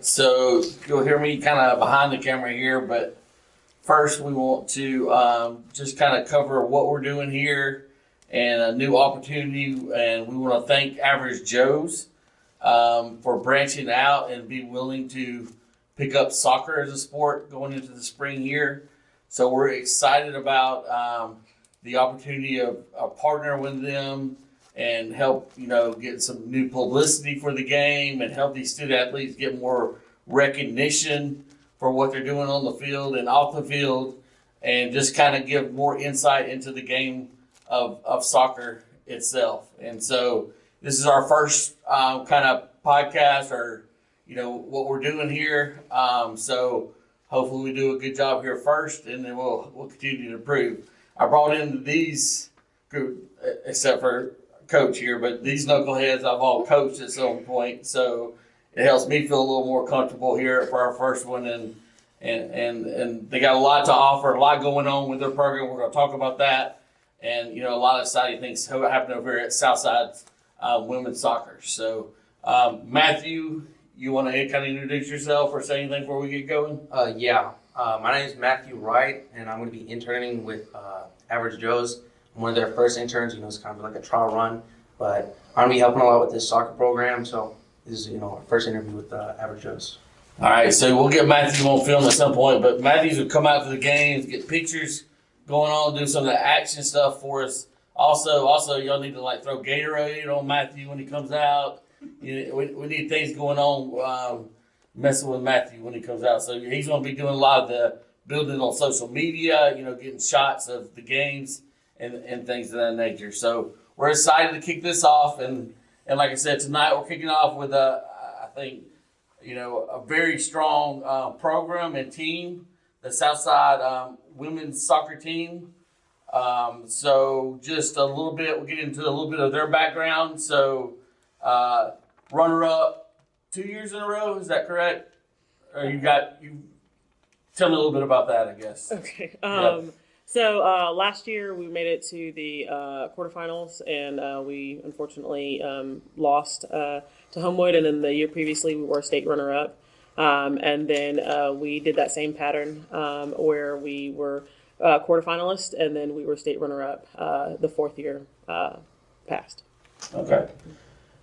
so you'll hear me kind of behind the camera here, but first we want to just kind of cover what we're doing here and a new opportunity, and we want to thank Average Joe's for branching out and be willing to pick up soccer as a sport going into the spring here. So we're excited about the opportunity of partnering with them and help, get some new publicity for the game and help these student athletes get more recognition for what they're doing on the field and off the field, and just kind of give more insight into the game of soccer itself. And so this is our first kind of podcast or, what we're doing here. So hopefully we do a good job here first, and then we'll continue to improve. I brought in these group, except for Coach here, but these knuckleheads I've all coached at some point, so it helps me feel a little more comfortable here for our first one. And they got a lot to offer, a lot going on with their program. We're going to talk about that, and a lot of exciting things happening over here at Southside Women's Soccer. So Matthew, you want to kind of introduce yourself or say anything before we get going? My name is Matthew Wright, and I'm going to be interning with Average Joe's. I'm one of their first interns. It's kind of like a trial run, but I'm going to be helping a lot with this soccer program. So this is, our first interview with Average Joe's. All right, so we'll get Matthew on film at some point, but Matthews will come out to the games, get pictures going on, do some of the action stuff for us. Also, y'all need to throw Gatorade on Matthew when he comes out. We need things going on, messing with Matthew when he comes out. So he's going to be doing a lot of the building on social media, getting shots of the games and things of that nature. So we're excited to kick this off, and like I said, tonight we're kicking off with I think, a very strong program and team, the Southside women's soccer team. So just a little bit, we'll get into a little bit of their background. So runner-up 2 years in a row, is that correct? Or you tell me a little bit about that, I guess. Okay. Yeah. So last year we made it to the quarterfinals, and we unfortunately lost to Homewood, and then the year previously we were state runner-up. And then we did that same pattern where we were quarterfinalists, and then we were state runner-up the fourth year past. Okay.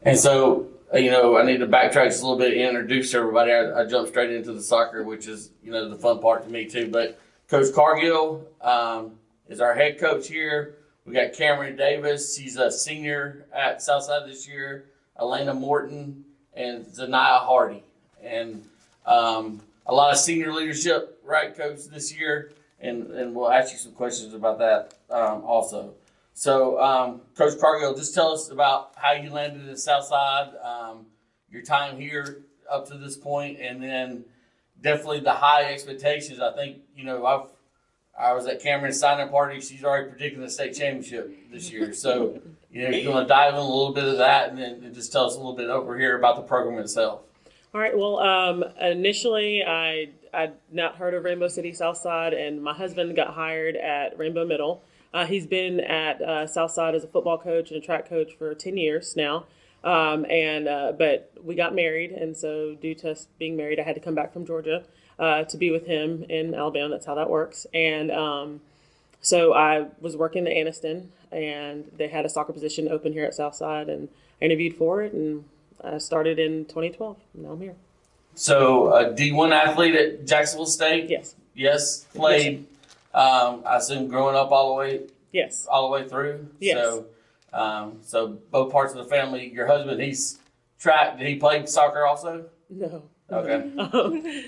And so, I need to backtrack just a little bit and introduce everybody. I jumped straight into the soccer, which is, the fun part to me too. But Coach Cargill is our head coach here. We got Camryn Davis. She's a senior at Southside this year. Alana Morton and Ziniah Hardy. And a lot of senior leadership, right, Coach, this year. And we'll ask you some questions about that also. So, Coach Cargill, just tell us about how you landed at Southside, your time here up to this point, and then definitely the high expectations. I think, I was at Camryn's signing party. She's already predicting the state championship this year. So, you're going to dive in a little bit of that, and then just tell us a little bit over here about the program itself. All right. Well, initially I'd not heard of Rainbow City Southside, and my husband got hired at Rainbow Middle. He's been at Southside as a football coach and a track coach for 10 years now. But we got married, and so due to us being married, I had to come back from Georgia to be with him in Alabama. That's how that works. And so I was working at Anniston, and they had a soccer position open here at Southside, and I interviewed for it, and I started in 2012. Now I'm here. So a D1 athlete at Jacksonville State? Yes. Yes, played. I assume growing up all the way through. Yes. So both parts of the family. Your husband, he's track. Did he play soccer also? No. Okay.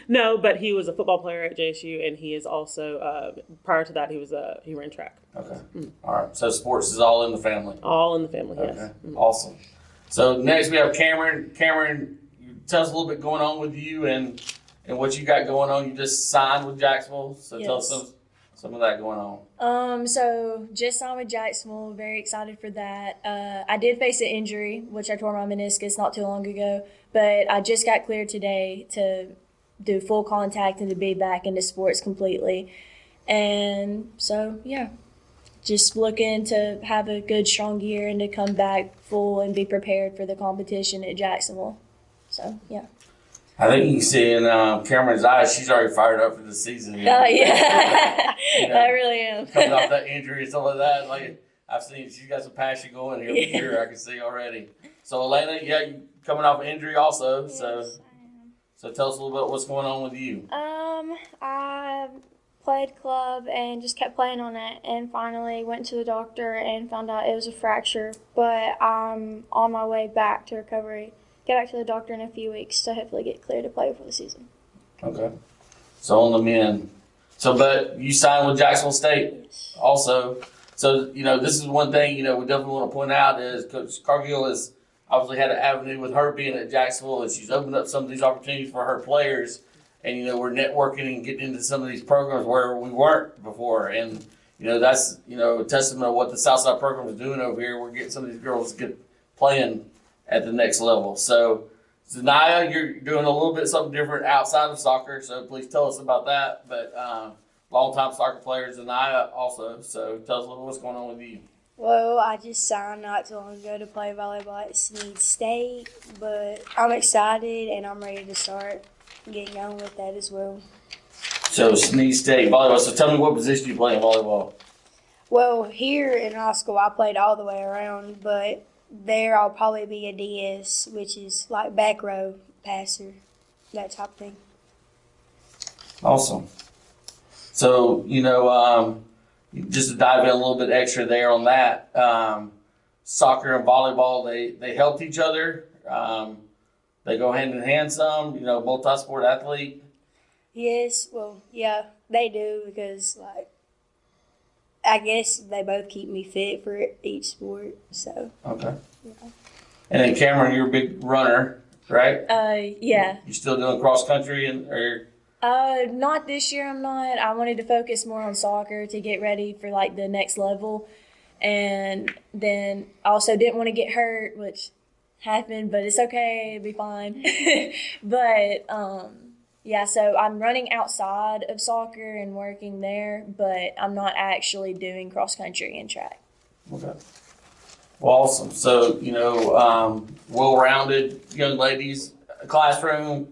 No, but he was a football player at JSU, and he is also prior to that he ran track. Okay. All right. So sports is all in the family. All in the family. Okay. Yes. Awesome. So next we have Camryn. Camryn, tell us a little bit going on with you and what you got going on. You just signed with Jacksonville, so Yes. tell us some of that going on. So just signed with Jacksonville. Very excited for that. I did face an injury, which I tore my meniscus not too long ago, but I just got cleared today to do full contact and to be back into sports completely. And so, yeah, just looking to have a good, strong year and to come back full and be prepared for the competition at Jacksonville. So, yeah. I think you can see in Camryn's eyes, she's already fired up for the season. Oh, yeah. You know, I really am. coming off that injury and stuff like that. Like I've seen, she's got some passion going here for sure. I can see already. So Alana, yeah, you coming off an injury also. Yes, So I am. so tell us a little bit what's going on with you. I played club and just kept playing on it, and finally went to the doctor and found out it was a fracture. But I'm on my way back to recovery. Get back to the doctor in a few weeks to hopefully get cleared to play for the season. Okay. So on the men. So but you signed with Jacksonville State Yes. also. So this is one thing we definitely want to point out is Coach Cargill has obviously had an avenue with her being at Jacksonville, and she's opened up some of these opportunities for her players. And we're networking and getting into some of these programs where we weren't before. And that's a testament of what the Southside program is doing over here. We're getting some of these girls to get playing at the next level. So Ziniah, you're doing a little bit something different outside of soccer. So please tell us about that. But longtime soccer player Ziniah also. So tell us a little what's going on with you. Well, I just signed not too long ago to play volleyball at Sneed State, but I'm excited and I'm ready to start getting going with that as well. So Sneed State volleyball. So tell me what position you play in volleyball. Well, here in high school, I played all the way around, but there I'll probably be a DS, which is like back row passer, that type of thing. Awesome. So just to dive in a little bit extra there on that, soccer and volleyball they helped each other. They go hand in hand some, multi-sport athlete. Yes, well, yeah, they do because, I guess they both keep me fit for each sport, so. Okay. Yeah. And then Camryn, you're a big runner, right? Yeah. You still doing cross country or? Not this year. I'm not. I wanted to focus more on soccer to get ready for the next level, and then I also didn't want to get hurt, which happened, but it's okay. It'll be fine. But yeah. So I'm running outside of soccer and working there, but I'm not actually doing cross country and track. Okay. Well, awesome. So well-rounded young ladies, classroom.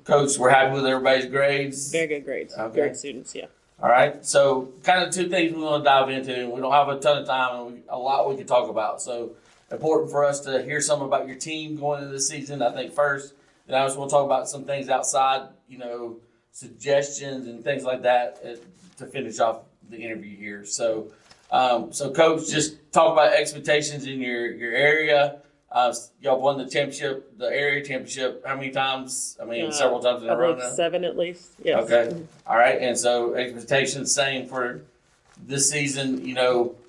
Coach, we're happy with everybody's grades. Very good grades. Okay. Great students, yeah. All right. So kind of two things we want to dive into, and we don't have a ton of time and a lot we can talk about. So important for us to hear some about your team going into this season, I think, first. Then I just want to talk about some things outside, suggestions and things like that to finish off the interview here. So, Coach, just talk about expectations in your area. Y'all won the championship, the area championship, how many times? I mean, several times in a row now? 7 at least, yes. Okay. All right. And so expectations same for this season.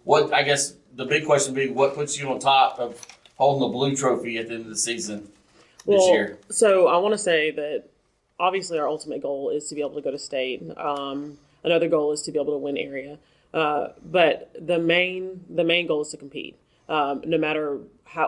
What I guess the big question would be, what puts you on top of holding the blue trophy at the end of the season this year? So I want to say that obviously our ultimate goal is to be able to go to state. Another goal is to be able to win area. But the main goal is to compete. No matter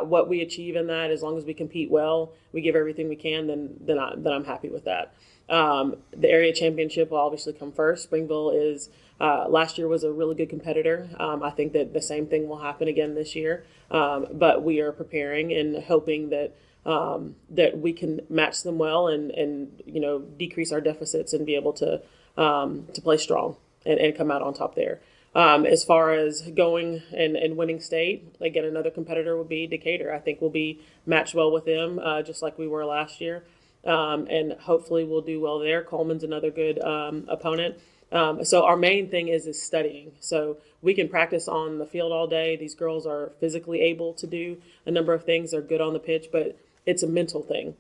what we achieve in that, as long as we compete well, we give everything we can, then I'm happy with that. The area championship will obviously come first. Springville is last year was a really good competitor. I think that the same thing will happen again this year. But we are preparing and hoping that we can match them well and decrease our deficits and be able to play strong and come out on top there. As far as going and winning state, again, another competitor would be Decatur. I think we'll be matched well with them, just like we were last year. And hopefully we'll do well there. Coleman's another good opponent. So our main thing is studying. So we can practice on the field all day. These girls are physically able to do a number of things. They're good on the pitch, but it's a mental thing,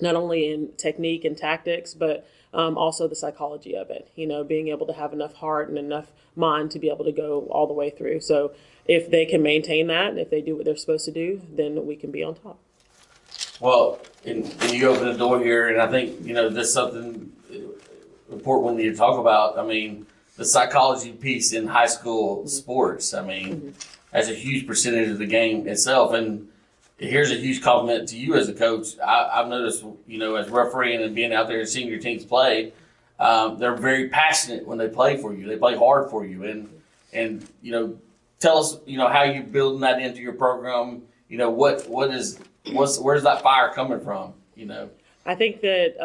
not only in technique and tactics, but also the psychology of it, being able to have enough heart and enough mind to be able to go all the way through. So if they can maintain that, if they do what they're supposed to do, then we can be on top. Well, and you open the door here, and I think, there's something important when you talk about, the psychology piece in high school sports. That's a huge percentage of the game itself. And here's a huge compliment to you as a coach. I've noticed, as refereeing and being out there and seeing your teams play, they're very passionate when they play for you. They play hard for you. And tell us, how you're building that into your program. Where's that fire coming from? I think that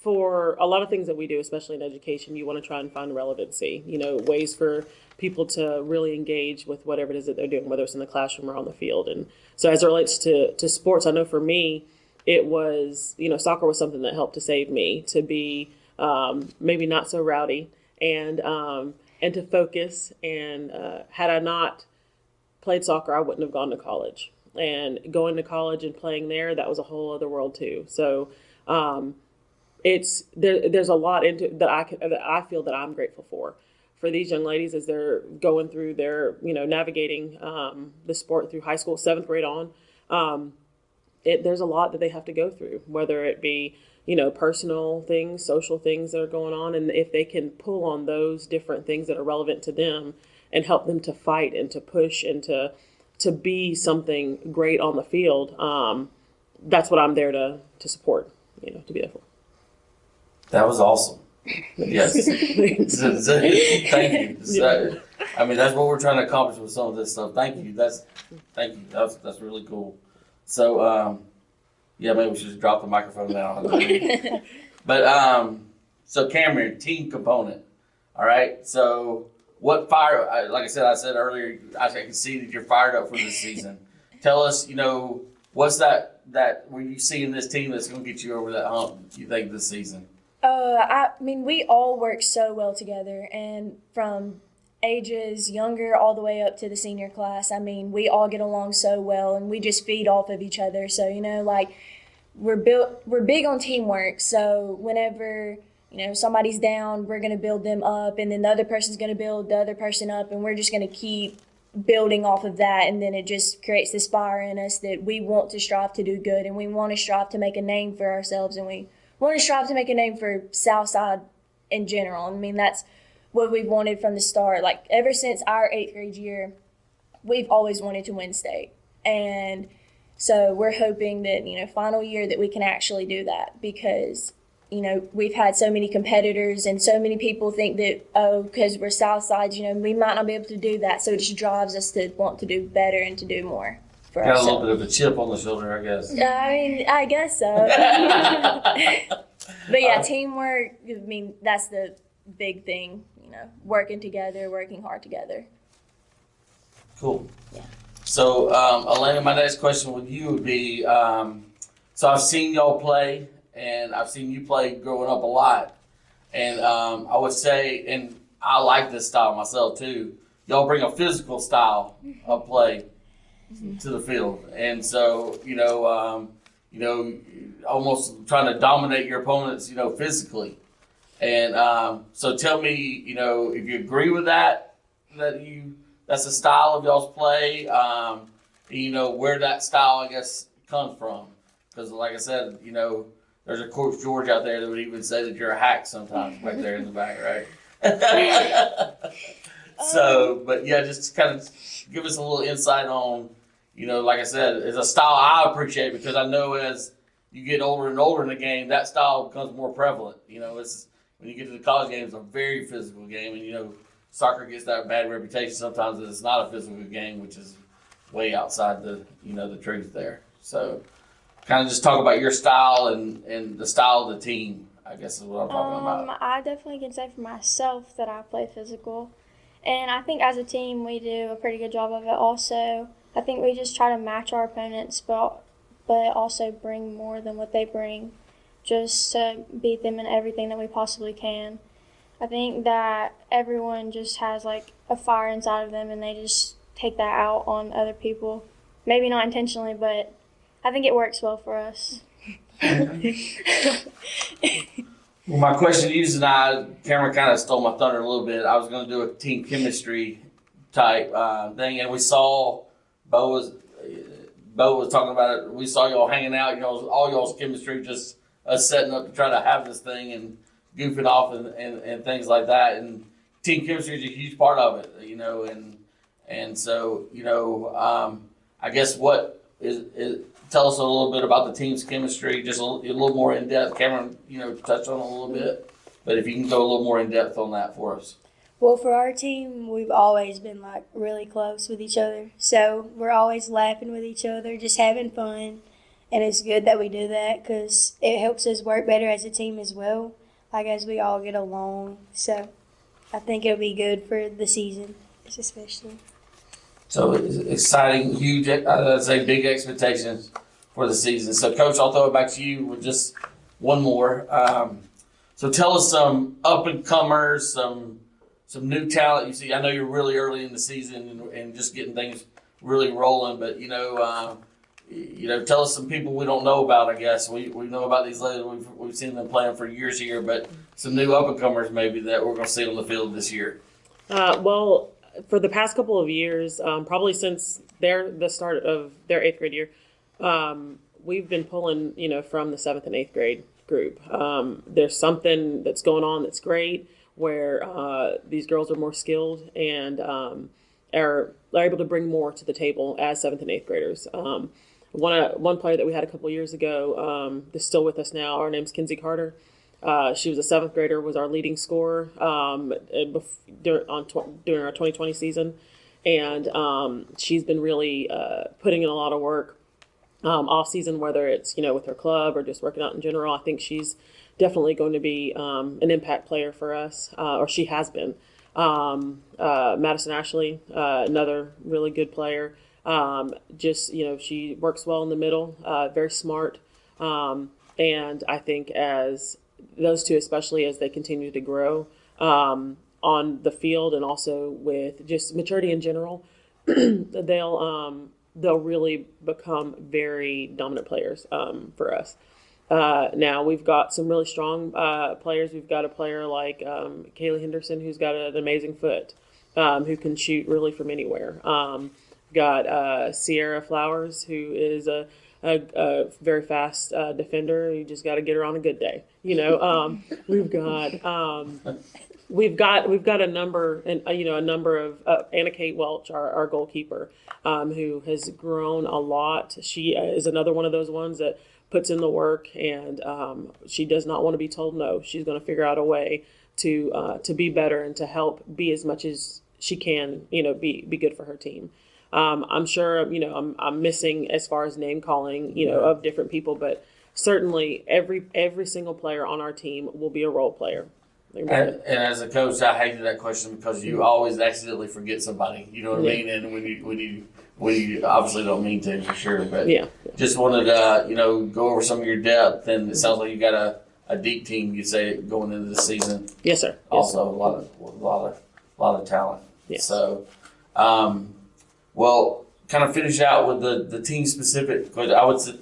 for a lot of things that we do, especially in education, you want to try and find relevancy, ways for people to really engage with whatever it is that they're doing, whether it's in the classroom or on the field. And so as it relates to sports, I know for me, it was, soccer was something that helped to save me to be maybe not so rowdy and to focus. And had I not played soccer, I wouldn't have gone to college. And going to college and playing there, that was a whole other world too. So there's a lot into that I feel that I'm grateful for these young ladies as they're going through their navigating the sport through high school, 7th grade on. There's a lot that they have to go through, whether it be personal things, social things that are going on, and if they can pull on those different things that are relevant to them and help them to fight and to push and to be something great on the field, that's what I'm there to support, to be there for. That was awesome. Yes. Thank you. That's what we're trying to accomplish with some of this stuff. Thank you. That's really cool. So, maybe we should just drop the microphone down. But, so Camryn, team component. All right. So what like I said earlier, I can see that you're fired up for this season. Tell us, what's that were you see in this team that's going to get you over that hump, you think, this season? We all work so well together, and from ages younger all the way up to the senior class, we all get along so well, and we just feed off of each other. So, we're big on teamwork. So whenever, somebody's down, we're going to build them up, and then the other person's going to build the other person up, and we're just going to keep building off of that. And then it just creates this fire in us that we want to strive to do good, and we want to strive to make a name for ourselves, and we want to strive to make a name for Southside in general. That's what we've wanted from the start. Like, ever since our 8th grade year, we've always wanted to win state. And so we're hoping that, final year that we can actually do that, because, we've had so many competitors and so many people think that, because we're Southsides, we might not be able to do that. So it just drives us to want to do better and to do more. Got ourselves. A little bit of a chip on the shoulder, I guess. I guess so. But yeah, teamwork, that's the big thing, working together, working hard together. Cool. Yeah. So, Alana, my next question with you would be, so I've seen y'all play, and I've seen you play growing up a lot. And I would say, and I like this style myself too, y'all bring a physical style of play to the field. And so, almost trying to dominate your opponents, physically. And so tell me, if you agree with that's the style of y'all's play, where that style, I guess, comes from. Because like I said, there's a Coach George out there that would even say that you're a hack sometimes back there in the back, right? So, but yeah, just kind of give us a little insight on, like I said, it's a style I appreciate, because I know as you get older and older in the game, that style becomes more prevalent. It's when you get to the college game, it's a very physical game, and soccer gets that bad reputation sometimes that it's not a physical game, which is way outside the the truth there. So, kind of just talk about your style and the style of the team, I guess is what I'm talking about. I definitely can say for myself that I play physical, and I think as a team we do a pretty good job of it. Also, I think we just try to match our opponents, but also bring more than what they bring, just to beat them in everything that we possibly can. I think that everyone just has like a fire inside of them, and they just take that out on other people. Maybe not intentionally, but I think it works well for us. Well, my question to you tonight, Camryn kind of stole my thunder a little bit. I was going to do a team chemistry type thing, and we saw Bo was talking about it. We saw y'all hanging out, all y'all's chemistry, just us setting up to try to have this thing and goofing off and things like that. And team chemistry is a huge part of it, and so I guess what is tell us a little bit about the team's chemistry, just a little more in depth. Camryn, touched on it a little bit, but if you can go a little more in depth on that for us. Well, for our team, we've always been really close with each other. So we're always laughing with each other, just having fun. And it's good that we do that because it helps us work better as a team as well, like as we all get along. So I think it'll be good for the season, especially. So it's exciting, huge, I'd say big expectations for the season. So, Coach, I'll throw it back to you with just one more. So tell us some up-and-comers, some new talent you see. I know you're really early in the season and just getting things really rolling, but, tell us some people we don't know about, I guess. We know about these ladies. We've seen them playing for years here, but some new up-and-comers maybe that we're going to see on the field this year. Well, for the past couple of years, probably since the start of their 8th grade year, we've been pulling, from the 7th and 8th grade group. There's something that's going on that's great where these girls are more skilled and are able to bring more to the table as 7th and 8th graders. One player that we had a couple years ago is still with us now. Her name's Kenzie Carter. She was a 7th grader, was our leading scorer during our 2020 season. And she's been really putting in a lot of work off season, whether it's, with her club or just working out in general. I think she's definitely going to be an impact player for us, or she has been. Madison Ashley, another really good player. She works well in the middle, very smart. And I think as those two, especially as they continue to grow on the field and also with just maturity in general, they'll really become very dominant players for us. Now we've got some really strong players. We've got a player like Kaylee Henderson, who's got an amazing foot, who can shoot really from anywhere. Got Sierra Flowers, who is a very fast defender. You just got to get her on a good day. We've got a number of Anna Kate Welch, our goalkeeper, who has grown a lot. She is another one of those ones that puts in the work, and she does not want to be told no. She's going to figure out a way to be better and to help be as much as she can, be good for her team. I'm sure, I'm missing as far as name calling, of different people, but certainly every single player on our team will be a role player. And as a coach, I hated that question because you always accidentally forget somebody. You know what I mean? And when you obviously don't mean to, for sure. But just wanted to go over some of your depth. And it sounds like you got a deep team. You say going into the season. Yes, sir. Also, a lot of talent. Yes. So, kind of finish out with the team specific. Because I would say,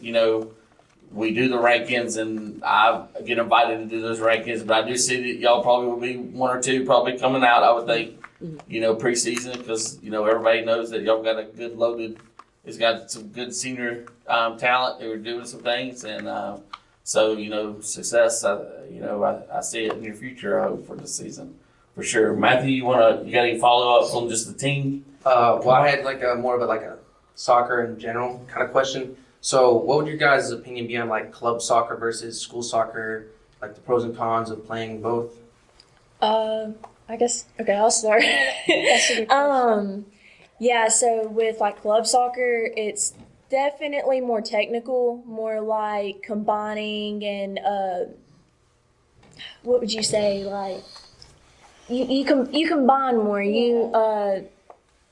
we do the rankings, and I get invited to do those rankings. But I do see that y'all probably will be one or two probably coming out, I would think, preseason, because, everybody knows that y'all got a good loaded, it's got some good senior talent who are doing some things. And success, I see it in your future, I hope, for this season, for sure. Matthew, you got any follow-ups on just the team? I had more of a soccer in general kind of question. So what would your guys' opinion be on club soccer versus school soccer, the pros and cons of playing both? I guess, okay, I'll start. So with club soccer, it's definitely more technical, more like combining and what would you say, you combine more, you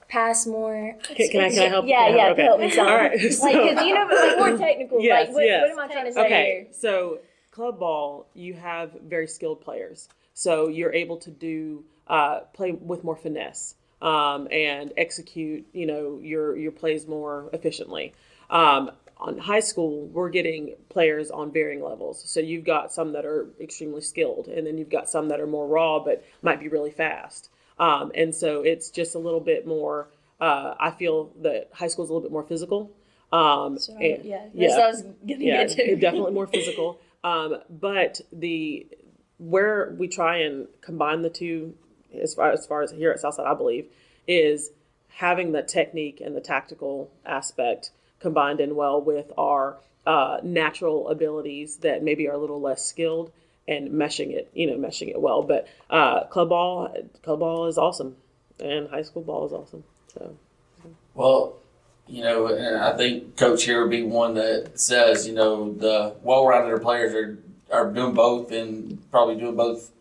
pass more. Can I help? Yeah, okay. help me some. All right. Because more technical. Yes, what am I trying to say here? So club ball, you have very skilled players, so you're able to do play with more finesse and execute, your plays more efficiently. On high school, we're getting players on varying levels. So you've got some that are extremely skilled, and then you've got some that are more raw but might be really fast. And so it's just a little bit more, I feel that high school is a little bit more physical. That's what I was getting into. Definitely more physical. But where we try and combine the two, as far as here at Southside, I believe, is having the technique and the tactical aspect combined in well with our natural abilities that maybe are a little less skilled, and meshing it well. But club ball is awesome, and high school ball is awesome. So, well, you know, and I think Coach here would be one that says, you know, the well-rounded players are doing both and probably doing both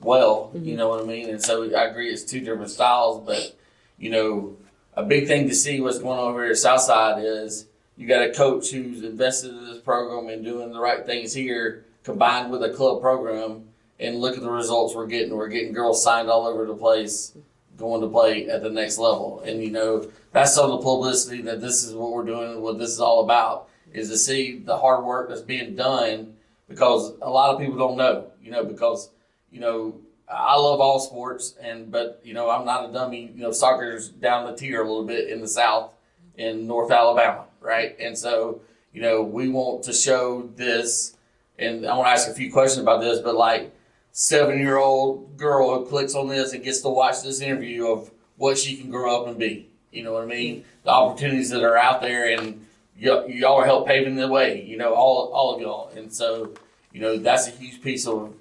well, you know what I mean? And so I agree it's two different styles, but, you know, a big thing to see what's going on over here at Southside is you got a coach who's invested in this program and doing the right things here combined with a club program, and look at the results we're getting. We're getting girls signed all over the place going to play at the next level. And, you know, that's on the publicity that this is what we're doing and what this is all about, is to see the hard work that's being done, because a lot of people don't know, you know, because, you know, I love all sports, but, you know, I'm not a dummy. You know, soccer's down the tier a little bit in the South, in North Alabama, right? And so, you know, we want to show this, and I want to ask a few questions about this, but like, 7-year-old girl who clicks on this and gets to watch this interview of what she can grow up and be. You know what I mean? The opportunities that are out there, and y'all are help paving the way, you know, all of y'all. And so, you know, that's a huge piece of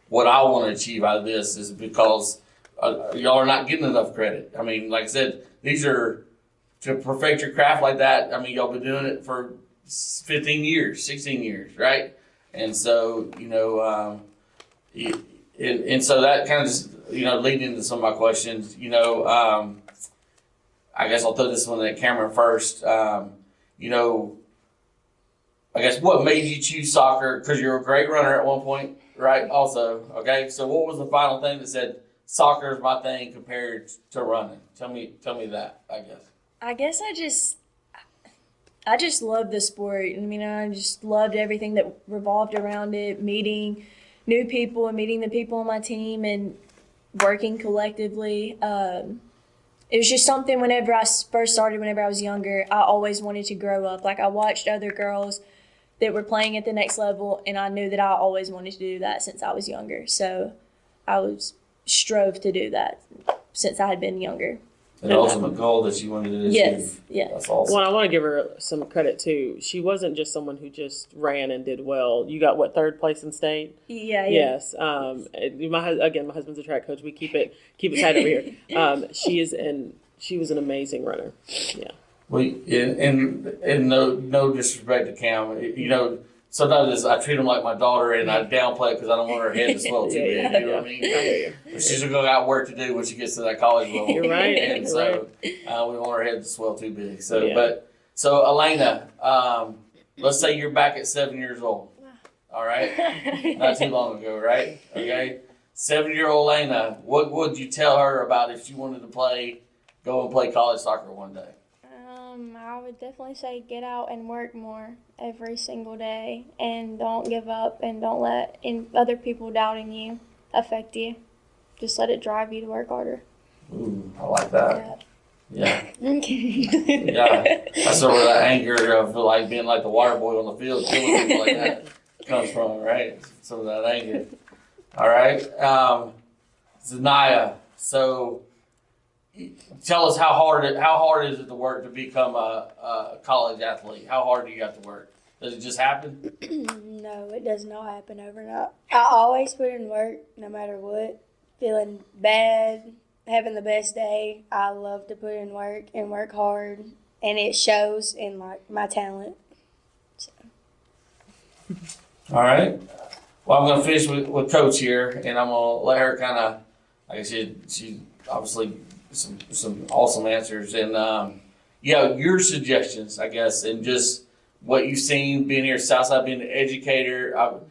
what I want to achieve out of this, is because y'all are not getting enough credit. I mean, like I said, these are, to perfect your craft like that, I mean, y'all been doing it for 15 years, 16 years, right? And so, you know, and so that kind of just, you know, leading into some of my questions, you know, I guess I'll throw this one at Camryn first. You know, I guess what made you choose soccer? Because you're a great runner at one point, right? Also, okay. So what was the final thing that said soccer is my thing compared to running? Tell me that, I guess. I just loved the sport. I mean, I just loved everything that revolved around it, meeting new people and meeting the people on my team and working collectively. It was just something whenever I first started, whenever I was younger, I always wanted to grow up. Like, I watched other girls that were playing at the next level, and I knew that I always wanted to do that since I was younger. So I strove to do that since I had been younger. An ultimate goal that you wanted to achieve. Yes, yeah. That's awesome. Well, I want to give her some credit too. She wasn't just someone who just ran and did well. You got third place in state? Yeah. Yes. My husband's a track coach. We keep it tight over here. She was an amazing runner. Yeah. Well, and no disrespect to Cam, you know, sometimes I treat them like my daughter, and I downplay it because I don't want her head to swell too big. You know what I mean? She's going to got work to do when she gets to that college level. You're right. And so we don't want her head to swell too big. So, so Alana, let's say you're back at 7 years old. All right, not too long ago, right? Okay, 7-year-old Alana, what would you tell her about if she wanted to go and play college soccer one day? I would definitely say get out and work more every single day, and don't give up, and don't let other people doubting you affect you. Just let it drive you to work harder. Ooh, I like that. Yeah. Yeah. Yeah. That's where that anger of like being like the water boy on the field, killing people like that comes from, right? Some of that anger. All right. Ziniah, so tell us how hard is it to work to become a college athlete? How hard do you have to work? Does it just happen? No, it does not happen overnight. I always put in work, no matter what. Feeling bad, having the best day, I love to put in work and work hard, and it shows in like my talent. So. All right. Well, I'm going to finish with Coach here, and I'm going to let her kind of, like I said, she obviously some awesome answers, and your suggestions, I guess, and just what you've seen being here at Southside, being an educator.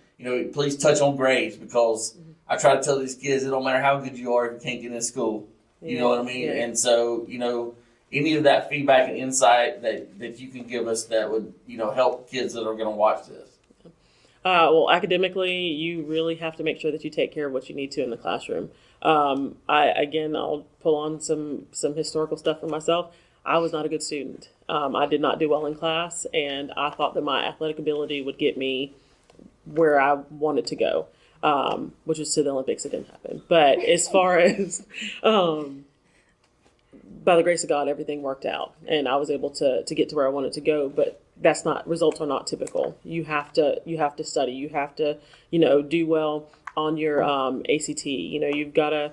Please touch on grades, because I try to tell these kids it don't matter how good you are if you can't get in school. You know what I mean? Yeah. And so, any of that feedback and insight that you can give us that would, help kids that are going to watch this. Well, academically, you really have to make sure that you take care of what you need to in the classroom. I'll pull on some historical stuff for myself. I was not a good student. I did not do well in class, and I thought that my athletic ability would get me where I wanted to go, which was to the Olympics. It didn't happen. But as far as, by the grace of God, everything worked out, and I was able to get to where I wanted to go. But results are not typical. You have to study. You have to, do well on your ACT. You've got to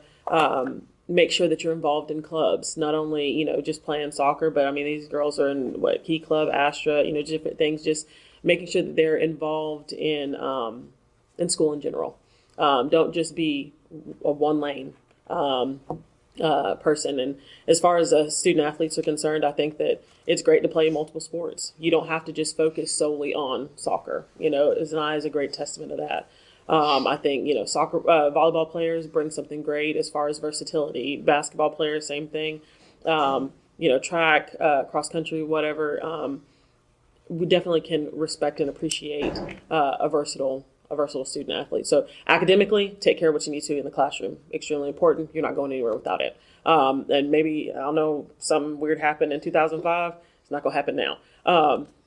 make sure that you're involved in clubs, not only, just playing soccer, but I mean, these girls are in Key Club, Astra, different things, just making sure that they're involved in school in general. Don't just be a one lane person. And as far as student athletes are concerned, I think that it's great to play multiple sports. You don't have to just focus solely on soccer. Ziniah is a great testament to that. I think, soccer, volleyball players bring something great as far as versatility. Basketball players, same thing. Track, cross country, whatever. We definitely can respect and appreciate a versatile student athlete. So academically, take care of what you need to in the classroom. Extremely important. You're not going anywhere without it. And maybe, I don't know, something weird happened in 2005. It's not going to happen now.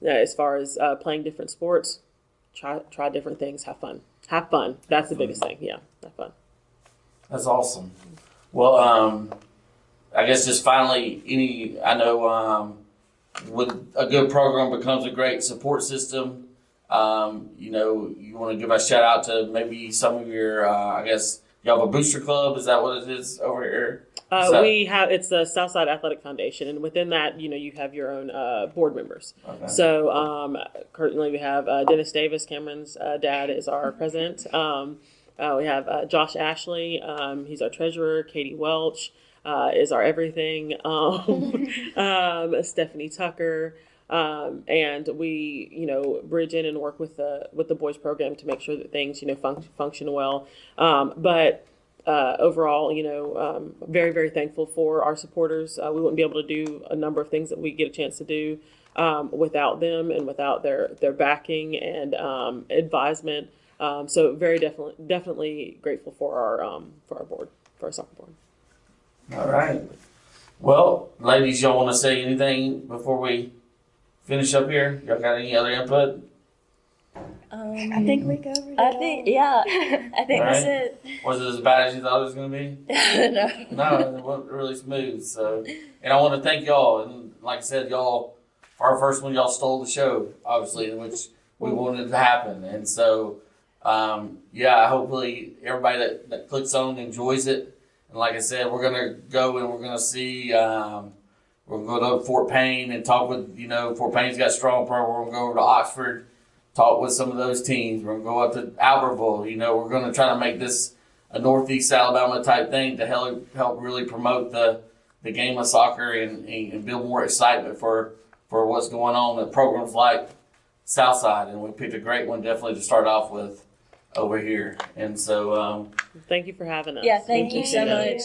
As far as playing different sports, try different things. Have fun. Have fun. That's the biggest thing. Yeah, have fun. That's awesome. Well, I guess just finally, I know when a good program becomes a great support system, you want to give a shout out to maybe some of your, I guess, you have a booster club. Is that what it is over here? It's the Southside Athletic Foundation, and within that, you have your own board members. Okay. So currently we have Dennis Davis, Camryn's dad, is our president. We have Josh Ashley, he's our treasurer. Katie Welch is our everything. Stephanie Tucker. And we, bridge in and work with the boys program to make sure that things, function well. But overall, very, very thankful for our supporters. We wouldn't be able to do a number of things that we get a chance to do without them and without their backing and advisement. So very definitely grateful for our board, for our soccer board. All right. Well, ladies, y'all want to say anything before we finish up here? Y'all got any other input? I think we covered it. I think that's it. Was it as bad as you thought it was going to be? No. No, it went really smooth. So, and I want to thank y'all. And like I said, y'all, our first one, y'all stole the show, obviously, which we wanted to happen. And so, hopefully everybody that clicks on enjoys it. And like I said, we're going to go and we're going to see, we're going to go to Fort Payne and talk with, Fort Payne's got a strong program. We're going to go over to Oxford, talk with some of those teams. We're going to go up to Albertville. We're going to try to make this a Northeast Alabama type thing to help really promote the game of soccer and build more excitement for what's going on at programs like Southside. And we picked a great one definitely to start off with over here. And so thank you for having us. Yeah, thank you so much.